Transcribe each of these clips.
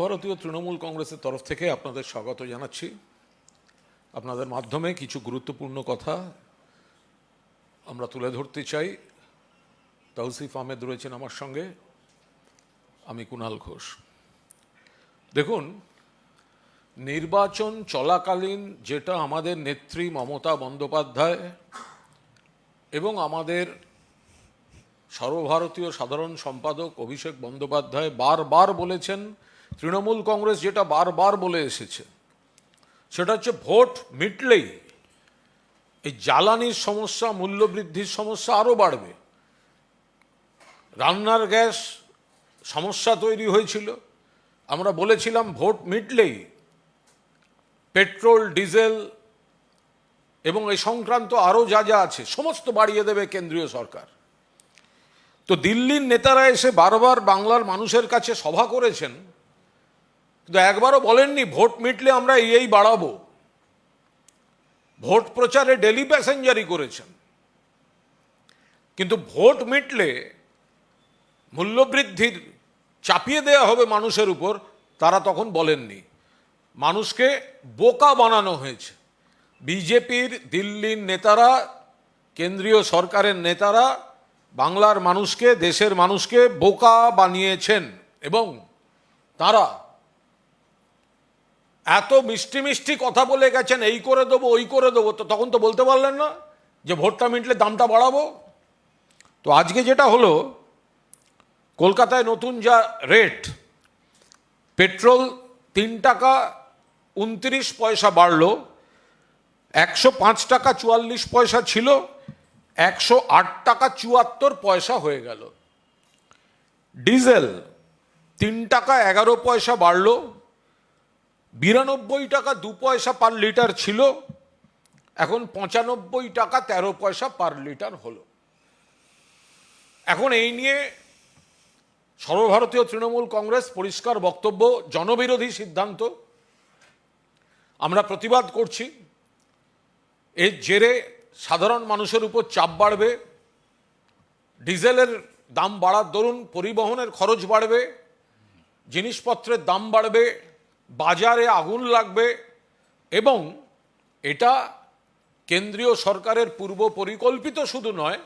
সর্বভারতীয় তৃণমূল কংগ্রেসের তরফ থেকে আপনাদের স্বাগত জানাচ্ছি। আপনাদের মাধ্যমে কিছু গুরুত্বপূর্ণ কথা আমরা তুলে ধরতে চাই। তৌসিফ আহমেদ রয়েছেন আমার সঙ্গে, আমি কুণাল ঘোষ। দেখুন, নির্বাচন চলাকালীন যেটা আমাদের নেত্রী মমতা বন্দ্যোপাধ্যায় এবং আমাদের সর্বভারতীয় সাধারণ সম্পাদক অভিষেক বন্দ্যোপাধ্যায় বারবার বলেছেন, তৃণমূল কংগ্রেস যেটা বারবার বলে এসেছে, সেটা হচ্ছে ভোট মিটলেই এই জ্বালানির সমস্যা, মূল্যবৃদ্ধির সমস্যা আরও বাড়বে। রান্নার গ্যাস সমস্যা তৈরি হয়েছিল, আমরা বলেছিলাম ভোট মিটলেই পেট্রোল, ডিজেল এবং এই সংক্রান্ত আরও যা যা আছে সমস্ত বাড়িয়ে দেবে কেন্দ্রীয় সরকার। তো দিল্লির নেতারা এসে বারবার বাংলার মানুষের কাছে সভা করেছেন, কিন্তু একবারও বলেননি ভোট মিটলে আমরা এই বাড়াবো। ভোট প্রচারে ডেলি প্যাসেঞ্জারই করেছেন, কিন্তু ভোট মিটলে মূল্যবৃদ্ধির চাপিয়ে দেওয়া হবে মানুষের উপর, তারা তখন বলেননি। মানুষকে বোকা বানানো হয়েছে। বিজেপির দিল্লির নেতারা, কেন্দ্রীয় সরকারের নেতারা বাংলার মানুষকে, দেশের মানুষকে বোকা বানিয়েছেন এবং তারা এত মিষ্টি মিষ্টি কথা বলে গেছেন, এই করে দেবো, ওই করে দেবো। তো তখন তো বলতে পারলেন না যে ভোটটা মিটলে দামটা বাড়াবো। তো আজকে যেটা হলো, কলকাতায় নতুন যা রেট, পেট্রোল 3 টাকা 29 পয়সা বাড়লো, 105 টাকা 44 পয়সা ছিল, 108 টাকা 74 পয়সা হয়ে গেল। ডিজেল 3 টাকা 11 পয়সা বাড়লো, 92 টাকা 2 পয়সা পার লিটার ছিল, এখন 95 টাকা 13 পয়সা পার লিটার হলো। এখন এই নিয়ে সর্বভারতীয় তৃণমূল কংগ্রেস পরিষ্কার বক্তব্য, জনবিরোধী সিদ্ধান্ত। আমরা প্রতিবাদ করছি। এর জেরে সাধারণ মানুষের উপর চাপ বাড়বে, ডিজেলের দাম বাড়ার দরুন পরিবহনের খরচ বাড়বে, জিনিসপত্রের দাম বাড়বে, বাজারে আগুন লাগবে এবং এটা কেন্দ্রীয় সরকারের পূর্ব পরিকল্পিত শুধু নয়,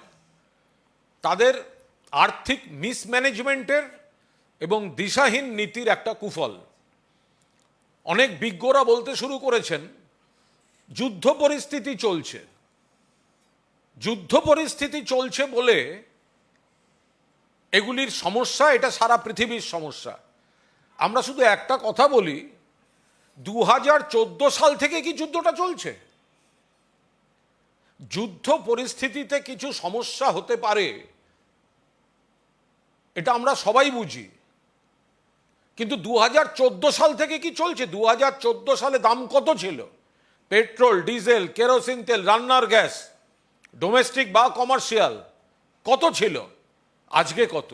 তাদের আর্থিক মিসম্যানেজমেন্টের এবং দিশাহীন নীতির একটা কুফল। অনেক বিজ্ঞরা বলতে শুরু করেছেন যুদ্ধ পরিস্থিতি চলছে। যুদ্ধ পরিস্থিতি চলছে বলে এগুলির সমস্যা, এটা সারা পৃথিবীর সমস্যা। আমরা শুধু একটা কথা বলি, 2014 সাল থেকে কি যুদ্ধটা চলছে? যুদ্ধ পরিস্থিতিতে কিছু সমস্যা হতে পারে, এটা আমরা সবাই বুঝি, কিন্তু 2014 সাল থেকে কি চলছে? 2014 সালে দাম কত ছিল? পেট্রোল, ডিজেল, কেরোসিন তেল, রান্নার গ্যাস, ডোমেস্টিক বা কমার্শিয়াল কত ছিল? আজকে কত?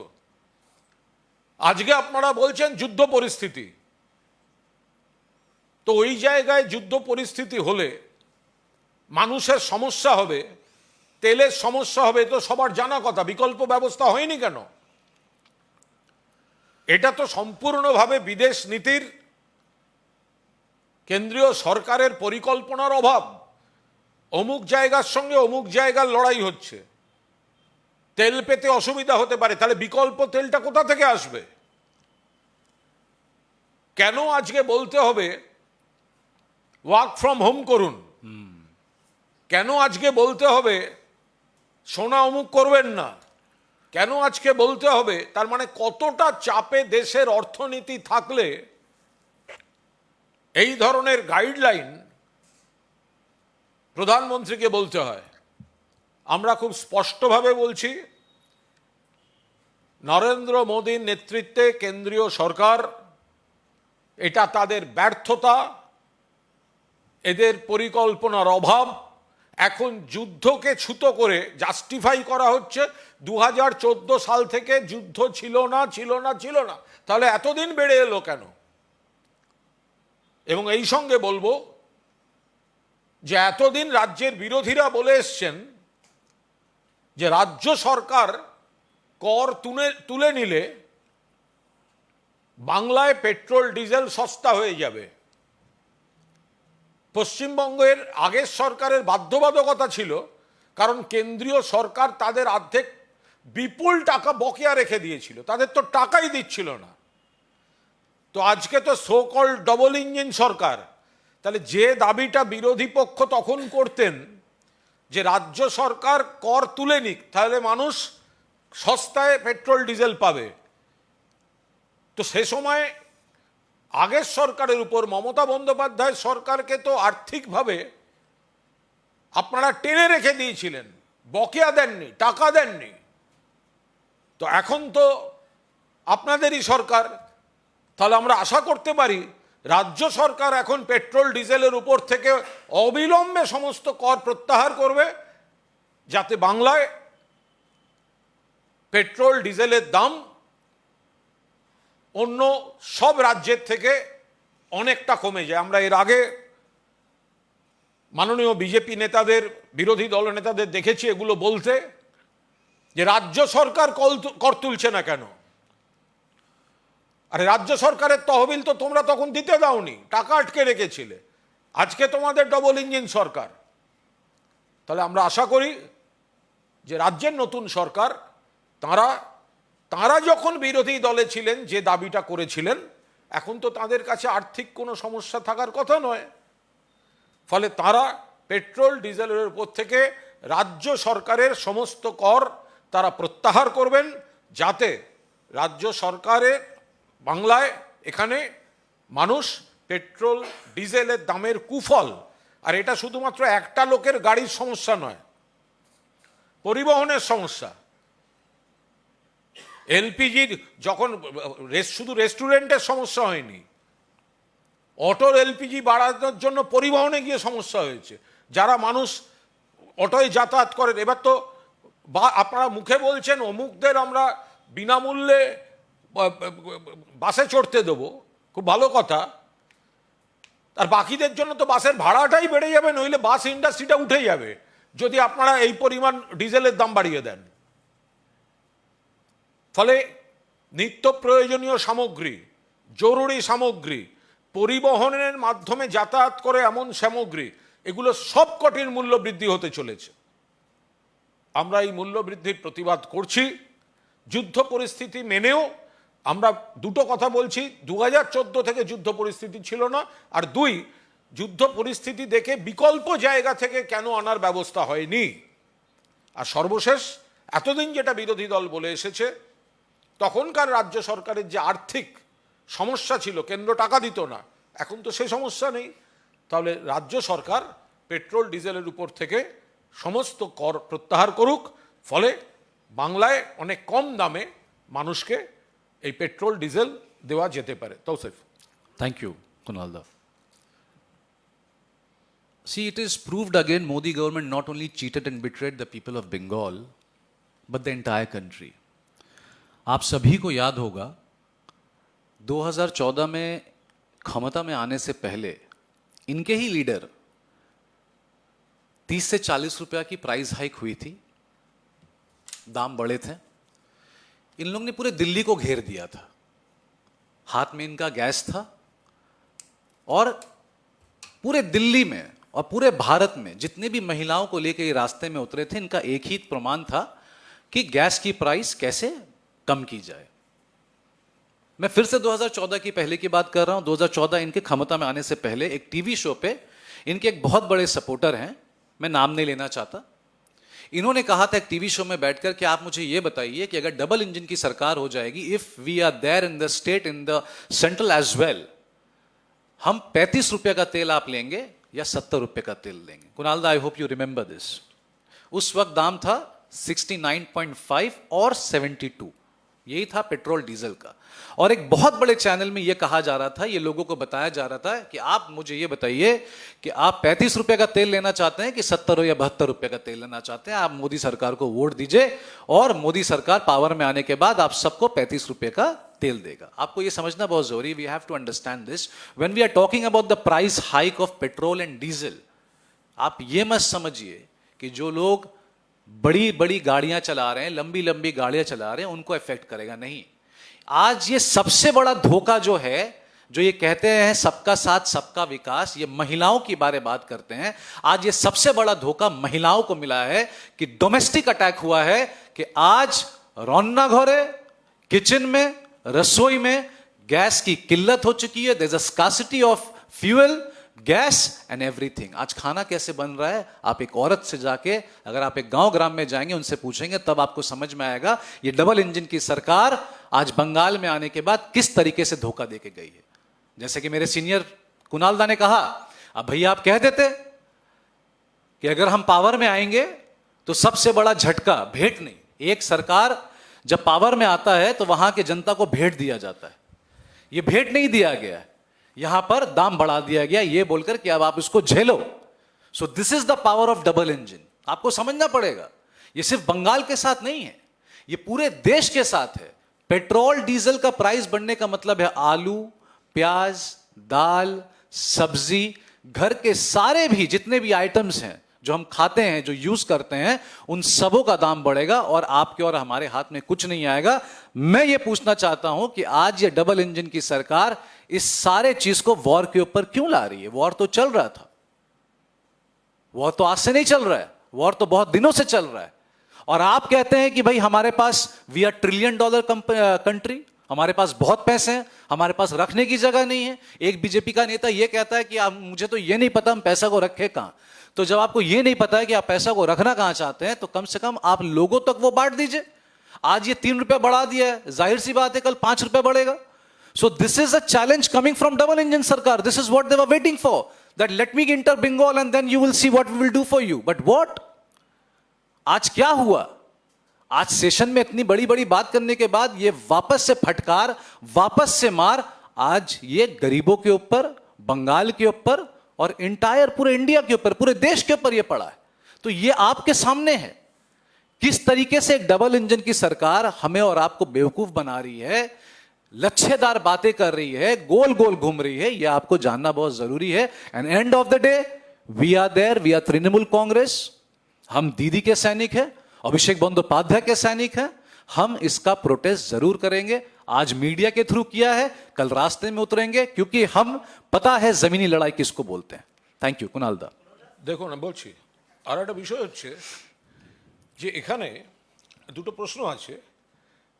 আজকে আপনারা বলছেন যুদ্ধ পরিস্থিতি। তো ওই জায়গায় যুদ্ধ পরিস্থিতি হলে মানুষের সমস্যা হবে, তেলের সমস্যা হবে, তো সবার জানা কথা। বিকল্প ব্যবস্থা হয়নি কেন? এটা তো সম্পূর্ণভাবে বিদেশ নীতির, কেন্দ্রীয় সরকারের পরিকল্পনার অভাব। অমুক জায়গার সঙ্গে অমুক জায়গার লড়াই হচ্ছে, তেল পেতে অসুবিধা হতে পারে, তাহলে বিকল্প তেলটা কোথা থেকে আসবে? কেন আজকে বলতে হবে ওয়ার্ক ফ্রম হোম করুন? কেন আজকে বলতে হবে সোনা অমুক করবেন না? কেন আজকে বলতে হবে? তার মানে কতটা চাপে দেশের অর্থনীতি থাকলে এই ধরনের গাইডলাইন প্রধানমন্ত্রীকে বলতে হয়। আমরা খুব স্পষ্টভাবে বলছি, নরেন্দ্র মোদীর নেতৃত্বে কেন্দ্রীয় সরকার, এটা তাদের ব্যর্থতা, এদের পরিকল্পনার অভাব। এখন যুদ্ধকে ছুতো করে জাস্টিফাই করা হচ্ছে 2014 সাল থেকে যুদ্ধ ছিল না, ছিল না, ছিল না। তাহলে এতদিন বেড়ে এলো কেন? এবং এই সঙ্গে বলবো যে এতদিন রাজ্যের বিরোধীরা বলে এসছেন যে রাজ্য সরকার কর তুলে নিলে বাংলায় পেট্রোল ডিজেল সস্তা হয়ে যাবে। পশ্চিমবঙ্গের আগের সরকারের বাধ্যবাধকতা ছিল, কারণ কেন্দ্রীয় সরকার তাদের অর্ধেক বিপুল টাকা বকেয়া রেখে দিয়েছিল, তাদের তো টাকাই দিচ্ছিল না। তো আজকে তো সো কল ডবল ইঞ্জিন সরকার, তাহলে যে দাবিটা বিরোধী পক্ষ তখন করতেন যে রাজ্য সরকার কর তুলে নিক, তাহলে মানুষ সস্তায় পেট্রোল ডিজেল পাবে, তো সে সময় আগের সরকারের উপর মমতা বন্দ্যোপাধ্যায় সরকারকে তো আর্থিকভাবে আপনারা টেনে রেখে দিয়েছিলেন, বকেয়া দেননি, টাকা দেননি। তো এখন তো আপনাদেরই সরকার, তাহলে আমরা আশা করতে পারি রাজ্য সরকার এখন পেট্রোল ডিজেলের উপর থেকে অবিলম্বে সমস্ত কর প্রত্যাহার করবে, যাতে বাংলায় পেট্রোল ডিজেলের দাম অন্য সব রাজ্যের থেকে অনেকটা কমে যায়। আমরা এর আগে মাননীয় বিজেপি নেতাদের, বিরোধী দলনেতাদের দেখেছি এগুলো বলতে, যে রাজ্য সরকার কর তুলছে না কেন। আরে রাজ্য সরকারের তহবিল তো তোমরা তখন দিতে দাওনি, টাকা আটকে রেখেছিলে, আজকে তোমাদের ডবল ইঞ্জিন সরকার। তাহলে আমরা আশা করি যে রাজ্যের নতুন সরকার, তারা যখন বিরোধী দলে ছিলেন যে দাবিটা করেছিলেন, এখন তো তাদের কাছে আর্থিক কোনো সমস্যা থাকার কথা নয়, ফলে তারা পেট্রোল ডিজেলের উপর থেকে রাজ্য সরকারের সমস্ত কর তারা প্রত্যাহার করবেন, যাতে রাজ্য সরকারের বাংলায় এখানে মানুষ পেট্রোল ডিজেলের দামের কুফল, আর এটা শুধুমাত্র একটা লোকের গাড়ির সমস্যা নয়, পরিবহনের সমস্যা। এলপিজির যখন শুধু রেস্টুরেন্টের সমস্যা হয়নি, অটোর এলপিজি বাড়ানোর জন্য পরিবহনে গিয়ে সমস্যা হয়েছে। যারা মানুষ অটোয় যাতায়াত করেন, এবার তো আপনারা মুখে বলছেন অমুকদের আমরা বিনামূল্যে বাসে চড়তে দেবো, খুব ভালো কথা, আর বাকিদের জন্য তো বাসের ভাড়াটাই বেড়ে যাবে, নইলে বাস ইন্ডাস্ট্রিটা উঠে যাবে যদি আপনারা এই পরিমাণ ডিজেলের দাম বাড়িয়ে দেন। ফলে নিত্য প্রয়োজনীয় সামগ্রী, জরুরি সামগ্রী, পরিবহনের মাধ্যমে যাতায়াত করে এমন সামগ্রী, এগুলো সব কটির মূল্য বৃদ্ধি হতে চলেছে। আমরা এই মূল্য বৃদ্ধির প্রতিবাদ করছি, যুদ্ধ পরিস্থিতি মেনেও। আমরা দুটো কথা বলছি, 2014 থেকে যুদ্ধ পরিস্থিতি ছিল না, আর দুই, যুদ্ধ পরিস্থিতি দেখে বিকল্প জায়গা থেকে কেন আনার ব্যবস্থা হয়নি। আর সর্বশেষ, এতদিন যেটা বিরোধী দল বলে এসেছে, তখনকার রাজ্য সরকারের যে আর্থিক সমস্যা ছিল, কেন্দ্র টাকা দিত না, এখন তো সেই সমস্যা নেই। তাহলে রাজ্য সরকার পেট্রোল ডিজেলের উপর থেকে সমস্ত কর প্রত্যাহার করুক, ফলে বাংলায় অনেক কম দামে মানুষকে এই পেট্রোল ডিজেল দেওয়া যেতে পারে। Tausif. Thank you, Kunalda. See, it is proved again Modi government not only cheated and betrayed the people of Bengal, but the entire country. आप सभी को याद होगा 2014 में क्षमता में आने से पहले इनके ही लीडर 30 से 40 रुपया की प्राइस हाइक हुई थी, दाम बढ़े थे, इन लोगों ने पूरे दिल्ली को घेर दिया था, हाथ में इनका गैस था, और पूरे दिल्ली में और पूरे भारत में जितने भी महिलाओं को लेकर ये रास्ते में उतरे थे, इनका एक ही प्रमाण था कि गैस की प्राइस कैसे कम की जाए। मैं फिर से 2014 की पहले की बात कर रहा हूं। 2014 इनके क्षमता में आने से पहले एक टीवी शो पे इनके एक बहुत बड़े सपोर्टर हैं, मैं नाम नहीं लेना चाहता, इन्होंने कहा था एक टीवी शो में बैठकर कि आप मुझे ये बताइए कि अगर डबल इंजन की सरकार हो जाएगी, if we are there in the state, in the central as well, हम 35 रुपये का तेल आप लेंगे या 70 रुपये का तेल लेंगे। कुणालदा, I hope you remember this. उस वक्त दाम था 69.5 और 72, यही था पेट्रोल डीजल का। और एक बहुत बड़े चैनल में यह कहा जा रहा था, ये लोगों को बताया जा रहा था कि आप मुझे ये बताइए कि आप 35 रुपये का तेल लेना चाहते हैं कि 70 या 72 रुपये का तेल लेना चाहते हैं। आप मोदी सरकार को वोट दीजिए और मोदी सरकार पावर में आने के बाद आप सबको 35 रुपये का तेल देगा। आपको ये समझना बहुत जरूरी, we have to understand this when we are talking about the price hike of petrol and diesel. आप ये मत समझिए कि जो लोग बड़ी बड़ी गाड़ियां चला रहे हैं, लंबी लंबी गाड़ियां चला रहे हैं, उनको इफेक्ट करेगा, नहीं। आज ये सबसे बड़ा धोखा जो है, जो ये कहते हैं सबका साथ सबका विकास, ये महिलाओं की बात करते हैं। आज ये सबसे बड़ा धोखा महिलाओं को मिला है कि डोमेस्टिक अटैक हुआ है कि आज रौन्ना घरे किचन में, रसोई में गैस की किल्लत हो चुकी है। There is a scarcity of fuel, gas and everything. आज खाना कैसे बन रहा है, आप एक औरत से जाके, अगर आप एक गांव ग्राम में जाएंगे, उनसे पूछेंगे, तब आपको समझ में आएगा ये डबल इंजन की सरकार आज बंगाल में आने के बाद किस तरीके से धोखा देके गई है। जैसे कि मेरे सीनियर कुणाल दा ने कहा, अब भैया आप कह देते कि अगर हम पावर में आएंगे तो सबसे बड़ा झटका भेंट नहीं, एक सरकार जब पावर में आता है तो वहां के जनता को भेंट दिया जाता है। ये भेंट नहीं दिया गया है, यहां पर दाम बढ़ा दिया गया ये बोलकर कि अब आप इसको झेलो। सो this is the power of double engine. आपको समझना पड़ेगा, ये सिर्फ बंगाल के साथ नहीं है, ये पूरे देश के साथ है। पेट्रोल डीजल का प्राइस बढ़ने का मतलब है आलू, प्याज, दाल, सब्जी, घर के सारे भी जितने भी आइटम्स हैं जो हम खाते हैं, जो यूज करते हैं, उन सबों का दाम बढ़ेगा और आपके और हमारे हाथ में कुछ नहीं आएगा। मैं ये पूछना चाहता हूं कि आज ये डबल इंजन की सरकार इस सारे चीज को वॉर के ऊपर क्यों ला रही है? वॉर तो चल रहा था, वॉर तो आज से नहीं चल रहा है, वॉर तो बहुत दिनों से चल रहा है। और आप कहते हैं कि भाई हमारे पास we are trillion dollar country, हमारे पास बहुत पैसे हैं, हमारे पास रखने की जगह नहीं है। एक बीजेपी का नेता यह कहता है कि आप, मुझे तो यह नहीं पता हम पैसा को रखें कहां। तो जब आपको यह नहीं पता है कि आप पैसा को रखना कहां चाहते हैं, तो कम से कम आप लोगों तक वो बांट दीजिए। आज ये 3 रुपया बढ़ा दिया है, जाहिर सी बात है कल 5 रुपया बढ़ेगा। So this is a challenge coming from double engine सरकार। This is what they were waiting for, that let me enter Bengal and then you will see what we will do for you. But what, आज क्या हुआ? आज session में इतनी बड़ी बड़ी बात करने के बाद ये वापस से फटकार, वापस से मार, आज ये गरीबों के ऊपर, बंगाल के ऊपर और इंटायर पूरे इंडिया के ऊपर, पूरे देश के ऊपर ये पड़ा है। तो ये आपके सामने है किस तरीके से एक डबल इंजन की सरकार हमें और आपको बेवकूफ बना रही है, लच्छेदार बातें कर रही है, गोल गोल घूम रही है। यह आपको जानना बहुत जरूरी है। And end of the day we are there, we are Trinamool Congress, हम दीदी के सैनिक हैं, अभिषेक बंदोपाध्याय के सैनिक हैं, हम इसका प्रोटेस्ट जरूर करेंगे। आज मीडिया के थ्रू किया है, कल रास्ते में उतरेंगे, क्योंकि हम पता है जमीनी लड़ाई किसको बोलते हैं। थैंक यू कुणाल दा। দেখুন আমি বলছি আর একটা বিষয় হচ্ছে যে এখানে দুটো প্রশ্ন আছে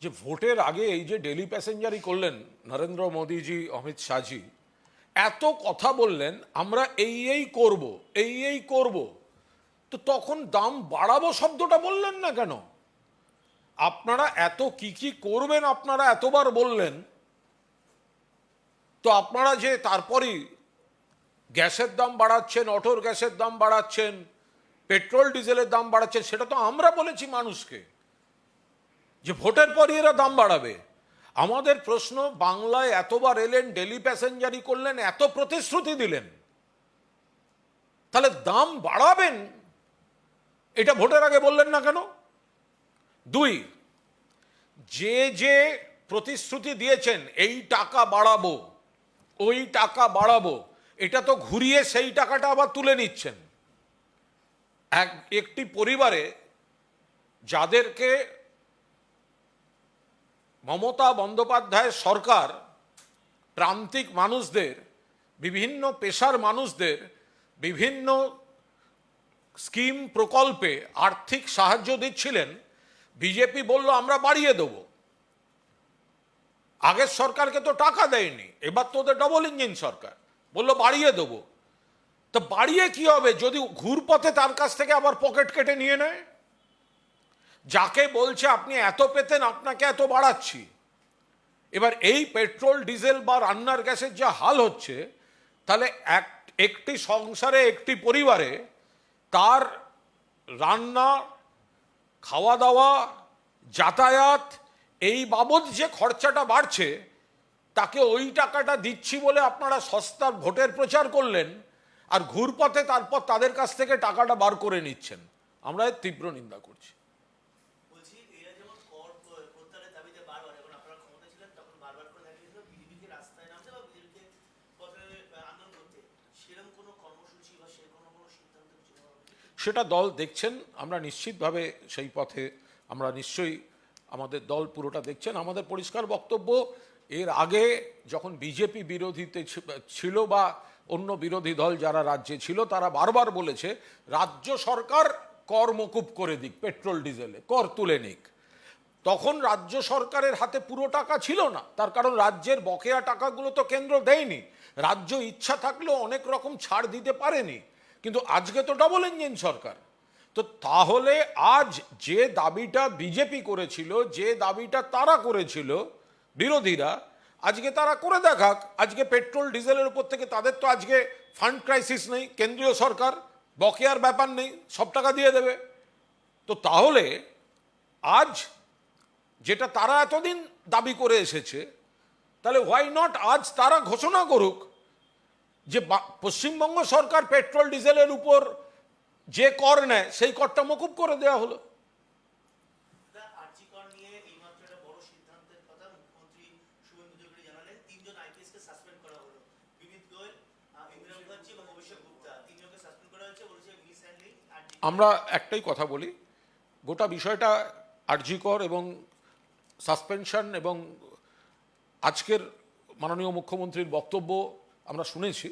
যে ভোটের আগে এই যে ডেলি প্যাসেঞ্জারি করলেন নরেন্দ্র মোদীজি, অমিত শাহজি, এত কথা বললেন আমরা এই করব, এই করব, তো তখন দাম বাড়াবো শব্দটা বললেন না কেন? আপনারা এত কি করবেন আপনারা এতবার বললেন, তো আপনারা যে তারপরই গ্যাসের দাম বাড়াচ্ছেন, অটোর গ্যাসের দাম বাড়াচ্ছেন, পেট্রোল ডিজেলের দাম বাড়াচ্ছেন, সেটা তো আমরা বলেছি মানুষকে যে ভোটের পরই এরা দাম বাড়াবে। আমাদের প্রশ্ন, বাংলায় এতবার এলেন, ডেলি প্যাসেঞ্জারি করলেন, এত প্রতিশ্রুতি দিলেন, তাহলে দাম বাড়াবেন এটা ভোটের আগে বললেন না কেন? 2, যে প্রতিশ্রুতি দিয়েছেন এই টাকা বাড়াবো, ওই টাকা বাড়াবো, এটা তো ঘুরিয়ে সেই টাকাটা আবার তুলে নিচ্ছেন। একটি পরিবারে যাদেরকে মমতা বন্দ্যোপাধ্যায়ের সরকার প্রান্তিক মানুষদের, বিভিন্ন পেশার মানুষদের বিভিন্ন স্কিম প্রকল্পে আর্থিক সাহায্য দিচ্ছিলেন, বিজেপি বলল আমরা বাড়িয়ে দেব। আগের সরকারকে তো টাকা দেয়নি, এবার তো ওদের ডবল ইঞ্জিন সরকার, বললো বাড়িয়ে দেব। তো বাড়িয়ে কি হবে যদি ঘুরপথে তার কাছ থেকে আবার পকেট কেটে নিয়ে নেয়? যাকে বলছে আপনি এত পেতেন আপনাকে এত বাড়াচ্ছি। এবার এই পেট্রোল ডিজেল বা রান্নার গ্যাসের যা হাল হচ্ছে, তাহলে একটি সংসারে, একটি পরিবারে তার রান্না, খাওয়া দাওয়া, যাতায়াত, এই বাবদ যে খরচাটা বাড়ছে, তাকে ওই টাকাটা দিচ্ছি বলে আপনারা সস্তার ভোটের প্রচার করলেন, আর ঘুরপথে তারপর তাদের কাছ থেকে টাকাটা বার করে নিচ্ছেন। আমরা এর তীব্র নিন্দা করছি। সেটা দল দেখছেন, আমরা নিশ্চিতভাবে সেই পথে আমরা নিশ্চয়ই আমাদের দল পুরোটা দেখছেন। আমাদের পরিষ্কার বক্তব্য, এর আগে যখন বিজেপি বিরোধীতে ছিল বা অন্য বিরোধী দল যারা রাজ্যে ছিল, তারা বারবার বলেছে রাজ্য সরকার কর মকুব করে দিক, পেট্রোল ডিজেলে কর তুলে নিক। তখন রাজ্য সরকারের হাতে পুরো টাকা ছিল না, তার কারণ রাজ্যের বকেয়া টাকাগুলো তো কেন্দ্র দেয়নি। রাজ্য ইচ্ছা থাকলেও অনেক রকম ছাড় দিতে পারেনি, কিন্তু আজকে তো ডবল ইঞ্জিন সরকার। তো তাহলে আজ যে দাবিটা বিজেপি করেছিল, যে দাবিটা তারা করেছিল বিরোধীরা, আজকে তারা করে দেখাক। আজকে পেট্রোল ডিজেলের উপর থেকে তাদের তো আজকে ফান্ড ক্রাইসিস নেই, কেন্দ্রীয় সরকার বকেয়ার ব্যাপার নেই, সব টাকা দিয়ে দেবে। তো তাহলে আজ যেটা তারা এতদিন দাবি করে এসেছে, তাহলে হোয়াই নট আজ তারা ঘোষণা করুক যে পশ্চিমবঙ্গ সরকার পেট্রোল ডিজেলের উপর যে কর নেয় সেই করটা মকুব করে দেওয়া হলো। আমরা একটাই কথা বলি, গোটা বিষয়টা আরজি কর এবং সাসপেনশন এবং আজকের মাননীয় মুখ্যমন্ত্রীর বক্তব্য আমরা শুনেছি।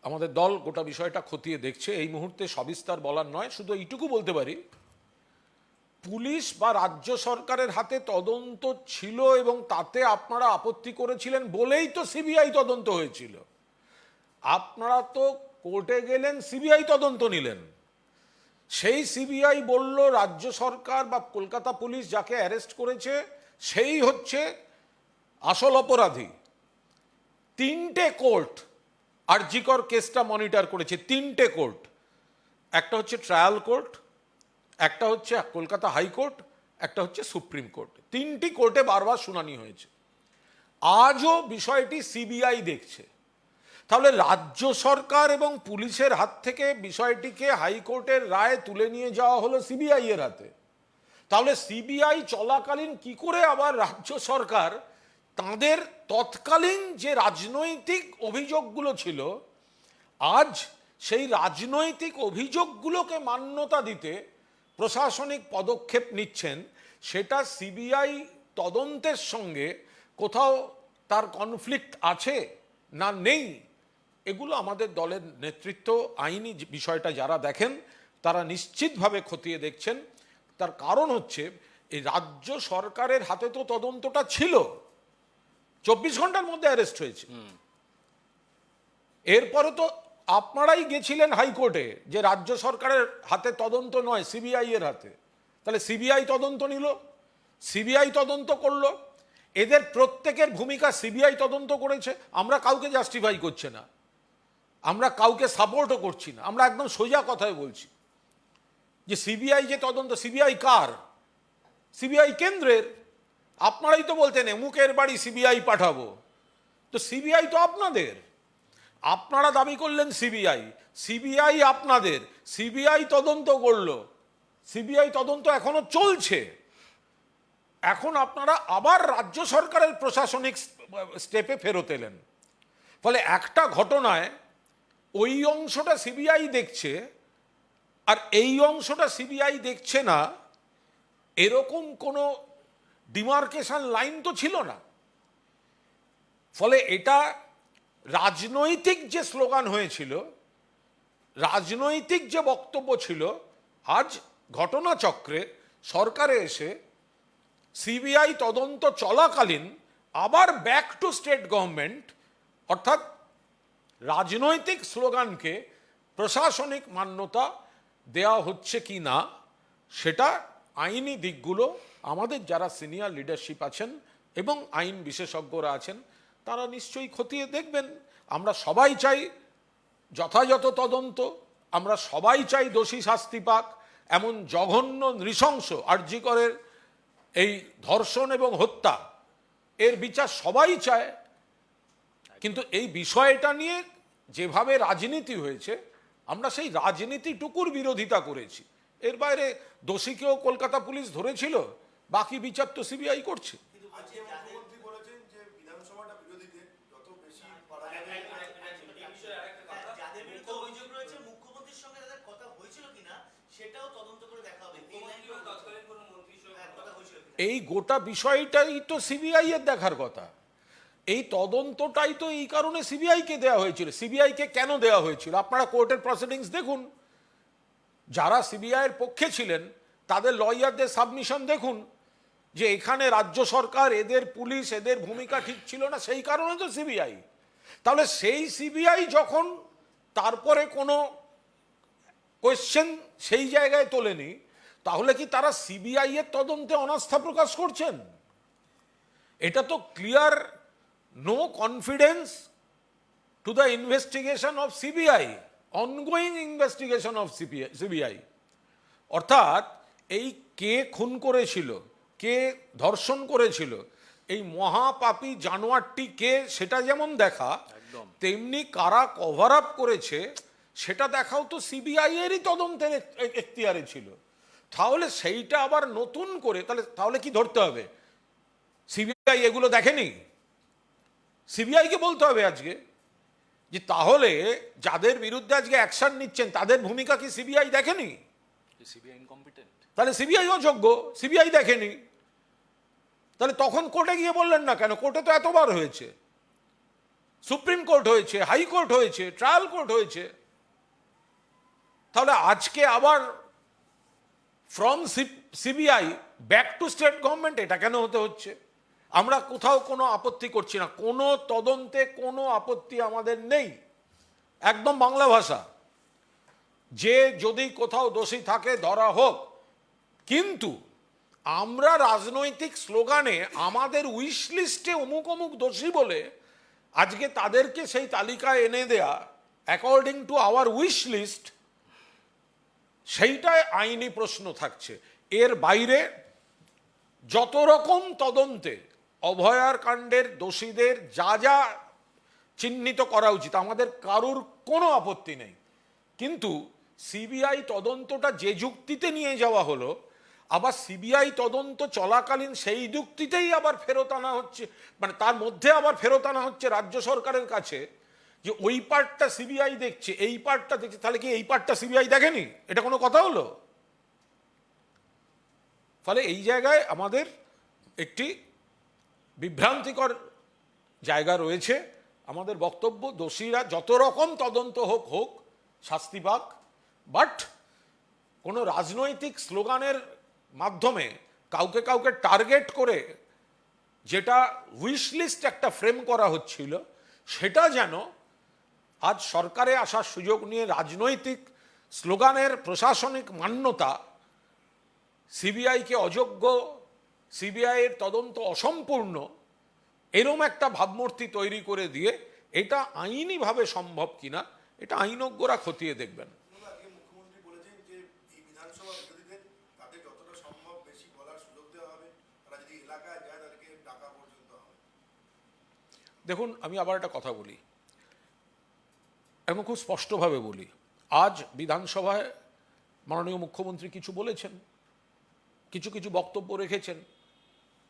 আমাদের দল গোটা বিষয়টা খতিয়ে দেখছে। এই মুহূর্তে সবিস্তার বলার নয়, শুধু এইটুকু বলতে পারি, পুলিশ বা রাজ্য সরকারের হাতে তদন্ত ছিল এবং তাতে আপনারা আপত্তি করেছিলেন বলেই তো সিবিআই তদন্ত হয়েছিল। আপনারা তো কোর্টে গেলেন, সিবিআই তদন্ত নিলেন। সেই সিবিআই বলল রাজ্য সরকার বা কলকাতা পুলিশ যাকে অ্যারেস্ট করেছে সেই হচ্ছে আসল অপরাধী। 3টে কোর্ট আরজিকর কেসটা মনিটর করেছে, 3টে কোর্ট। একটা হচ্ছে ট্রায়াল কোর্ট, একটা হচ্ছে কলকাতা হাইকোর্ট, একটা হচ্ছে সুপ্রিম কোর্ট। 3টি কোর্টে বারবার শুনানি হয়েছে। আজও বিষয়টি সিবিআই দেখছে। তাহলে রাজ্য সরকার এবং পুলিশের হাত থেকে বিষয়টিকে হাইকোর্টের রায় তুলে নিয়ে যাওয়া হলো সিবিআই এর হাতে। তাহলে সিবিআই চলাকালীন কি করে আবার রাজ্য সরকার তাদের তৎকালীন যে রাজনৈতিক অভিযোগগুলো ছিল, আজ সেই রাজনৈতিক অভিযোগগুলোকে মান্যতা দিতে প্রশাসনিক পদক্ষেপ নিচ্ছেন, সেটা সিবিআই তদন্তের সঙ্গে কোথাও তার কনফ্লিক্ট আছে না নেই, এগুলো আমাদের দলের নেতৃত্ব, আইনি বিষয়টা যারা দেখেন তারা নিশ্চিতভাবে খতিয়ে দেখছেন। তার কারণ হচ্ছে এই রাজ্য সরকারের হাতে তো তদন্তটা ছিল, 24 ঘন্টার মধ্যে অ্যারেস্ট হয়েছে। এরপরে তো আপনারাই গেছিলেন হাইকোর্টে যে রাজ্য সরকারের হাতে তদন্ত নয়, সিবিআই এর হাতে। তাহলে সিবিআই তদন্ত নিল, সিবিআই তদন্ত করলো। এদের প্রত্যেকের ভূমিকা সিবিআই তদন্ত করেছে। আমরা কাউকে জাস্টিফাই করছি না, আমরা কাউকে সাপোর্টও করছি না, আমরা একদম সোজা কথায় বলছি যে সিবিআই যে তদন্ত, সিবিআই কার? সিবিআই কেন্দ্রের। আপনারাই তো বলতেন মুখের বাড়ি সিবিআই পাঠাবো, তো সিবিআই তো আপনাদের। আপনারা দাবি করলেন সিবিআই, সিবিআই আপনাদের, সিবিআই তদন্ত করলো, সিবিআই তদন্ত এখনো চলছে। এখন আপনারা আবার রাজ্য সরকারের প্রশাসনিক স্টেপে ফেরত এলেন। ফলে একটা ঘটনায় ওই অংশটা সিবিআই দেখছে আর এই অংশটা সিবিআই দেখছে না, এরকম কোনো ডিমার্কেশন লাইন তো ছিল না। ফলে এটা রাজনৈতিক যে স্লোগান হয়েছিল, রাজনৈতিক যে বক্তব্য ছিল, আজ ঘটনাচক্রে সরকারে এসে সিবিআই তদন্ত চলাকালীন আবার ব্যাক টু স্টেট গভর্নমেন্ট, অর্থাৎ রাজনৈতিক স্লোগানকে প্রশাসনিক মান্যতা দেওয়া হচ্ছে কি না, সেটা আইনি দিকগুলো আমাদের যারা সিনিয়র লিডারশিপ আছেন এবং আইন বিশেষজ্ঞরা আছেন তারা নিশ্চয়ই খতিয়ে দেখবেন। আমরা সবাই চাই যথাযথ তদন্ত, আমরা সবাই চাই দোষী শাস্তি পাক। এমন জঘন্য নৃশংস আরজি করের এই ধর্ষণ এবং হত্যা, এর বিচার সবাই চায়। কিন্তু এই বিষয়টা নিয়ে যেভাবে রাজনীতি হয়েছে, আমরা সেই রাজনীতিটুকুর বিরোধিতা করেছি। এর বাইরে দোষীকেও কলকাতা পুলিশ ধরেছিল, বাকি বিচার তো সিবিআই করছে। এই গোটা বিষয়টাই তো সিবিআই এর দেখার কথা। এই তদন্তটাই তো এই কারণে সিবিআইকে দেওয়া হয়েছিল। সিবিআইকে কেন দেওয়া হয়েছিল আপনারা কোর্টের প্রসিডিংস দেখুন, যারা সিবিআই এর পক্ষে ছিলেন তাদের লয়ারদের সাবমিশন দেখুন, যে এখানে রাজ্য সরকার, এদের পুলিশ, এদের ভূমিকা ঠিক ছিল না, সেই কারণে তো সিবিআই। তাহলে সেই সিবিআই যখন তারপরে কোনো কোয়েশ্চেন সেই জায়গায় তোলেনি, তাহলে কি তারা সিবিআই এর তদন্তে অনাস্থা প্রকাশ করছেন? এটা তো clear no confidence to the investigation of CBI, ongoing investigation of CBI. অর্থাৎ এই কে খুন করেছিল, কে ধর্ষণ করেছিল, এই মহাপাপী জানোয়ারটি কে সেটা যেমন দেখা, তেমনি কারা কভার আপ করেছে সেটা দেখাও তো সিবিআই এরই তদন্তের এখতিয়ারে ছিল। তাহলে সেইটা আবার নতুন করে তাহলে কি ধরতে হবে? সিবিআই এগুলো দেখেনি? সিবিআইকে বলতে হবে আজকে যে তাহলে যাদের বিরুদ্ধে আজকে অ্যাকশন নিচ্ছেন তাদের ভূমিকা কি সিবিআই দেখেনি? CBI incompetent. তাহলে সিবিআই অযোগ্য, সিবিআই দেখেনি। তাহলে তখন কোর্টে গিয়ে বললেন না কেন? কোর্টে তো এতবার হয়েছে, সুপ্রিম কোর্ট হয়েছে, হাইকোর্ট হয়েছে, ট্রায়াল কোর্ট হয়েছে। তাহলে আজকে আবার from CBI back to state government এটা কেন হতে হচ্ছে? আমরা কোথাও কোনো আপত্তি করছি না, কোনো তদন্তে কোনো আপত্তি আমাদের নেই, একদম বাংলা ভাষা। যে যদি কোথাও দোষী থাকে ধরা হোক, কিন্তু আমরা রাজনৈতিক স্লোগানে আমাদের উইশ লিস্টে অমুক অমুক দোষী বলে আজকে তাদেরকে সেই তালিকায় এনে দেয়া according to our wish list, সেইটাই আইনি প্রশ্ন থাকছে। এর বাইরে যত রকম তদন্তে অভয়ার কাণ্ডের দোষীদের যা যা চিহ্নিত করা উচিত আমাদের কারুর কোনো আপত্তি নেই, কিন্তু সিবিআই তদন্তটা যে যুক্তিতে নিয়ে যাওয়া হলো, আবার সিবিআই তদন্ত চলাকালীন সেই যুক্তিতেই আবার ফেরত আনা হচ্ছে, মানে তার মধ্যে আবার ফেরত আনা হচ্ছে রাজ্য সরকারের কাছে যে ওই পার্টটা সিবিআই দেখছে, এই পার্টটা দেখছে। তাহলে কি এই পার্টটা সিবিআই দেখেনি? এটা কোনো কথা হলো? ফলে এই জায়গায় আমাদের একটি বিভ্রান্তিকর জায়গা রয়েছে। আমাদের বক্তব্য, দোষীরা যত রকম তদন্ত হোক হোক, শাস্তি পাক, বাট কোনো রাজনৈতিক স্লোগানের মাধ্যমে কাউকে কাউকে টার্গেট করে যেটা উইশ লিস্ট একটা ফ্রেম করা হচ্ছিল, সেটা যেন আজ সরকারে আসার সুযোগ নিয়ে রাজনৈতিক স্লোগানের প্রশাসনিক মান্যতা, সিবিআইকে অযোগ্য, সিবিআইয়ের তদন্ত অসম্পূর্ণ, এরম একটা ভাবমূর্তি তৈরি করে দিয়ে এটা আইনিভাবে সম্ভব কিনা এটা আইনজ্ঞরা খতিয়ে দেখবেন। মুখ্যমন্ত্রী বলেছেন যে এই বিধানসভা বিরোধীদের তাদের যতটা সম্ভব বেশি বলার সুযোগ দেওয়া হবে, তারা যদি এলাকায় যায় তাদেরকে ডাকা পর্যন্ত হবে। দেখুন, আমি আবার একটা কথা বলি, এবং খুব স্পষ্টভাবে বলি। আজ বিধানসভায় মাননীয় মুখ্যমন্ত্রী কিছু বলেছেন, কিছু কিছু বক্তব্য রেখেছেন,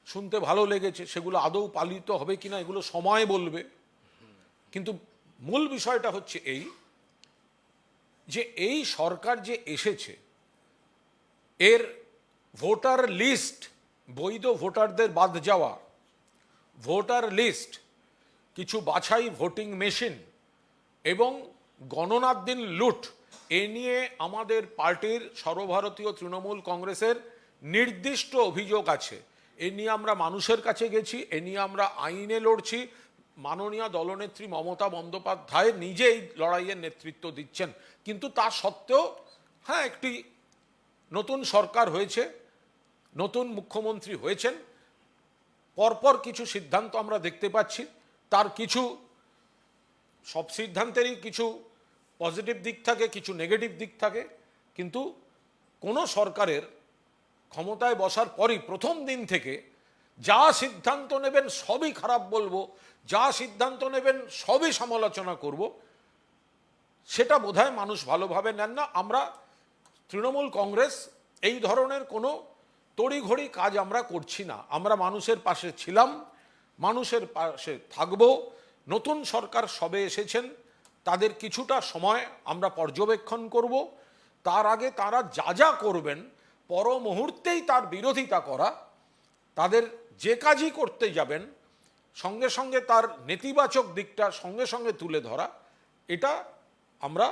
শুনতে ভালো লেগেছে। সেগুলো আদৌ পালিত হবে কিনা এগুলো সময় বলবে, কিন্তু মূল বিষয়টা হচ্ছে এই যে এই সরকার যে এসেছে, এর ভোটার লিস্ট, বৈধ ভোটারদের বাদ যাওয়া, ভোটার লিস্ট, কিছু বাছাই ভোটিং মেশিন এবং গণনার দিন লুট, এ নিয়ে আমাদের পার্টির সর্বভারতীয় তৃণমূল কংগ্রেসের নির্দিষ্ট অভিযোগ আছে। এ নিয়ে আমরা মানুষের কাছে গেছি, এ নিয়ে আমরা আইনে লড়ছি। মাননীয় দলনেত্রী মমতা বন্দ্যোপাধ্যায় নিজেই লড়াইয়ের নেতৃত্ব দিচ্ছেন, কিন্তু তা সত্ত্বেও হ্যাঁ, একটি নতুন সরকার হয়েছে, নতুন মুখ্যমন্ত্রী হয়েছেন, পরপর কিছু সিদ্ধান্ত আমরা দেখতে পাচ্ছি। তার কিছু, সব সিদ্ধান্তেরই কিছু পজিটিভ দিক থাকে, কিছু নেগেটিভ দিক থাকে, কিন্তু কোনো সরকারের ক্ষমতায় বসার পরই প্রথম দিন থেকে যা সিদ্ধান্ত নেবেন সবই খারাপ বলবো, যা সিদ্ধান্ত নেবেন সবই সমালোচনা করব, সেটা বোধহয় মানুষ ভালোভাবে নেন না। আমরা তৃণমূল কংগ্রেস এই ধরনের কোনো তড়িঘড়ি কাজ আমরা করছি না। আমরা মানুষের পাশে ছিলাম, মানুষের পাশে থাকব। নতুন সরকার সবে এসেছেন, তাদের কিছুটা সময় আমরা পর্যবেক্ষণ করব। তার আগে তারা যা যা করবেন পর মুহূর্তেই তার বিরোধিতা করা, তাদের যে কাজই করতে যাবেন সঙ্গে সঙ্গে তার নেতিবাচক দিকটা সঙ্গে সঙ্গে তুলে ধরা, এটা আমরা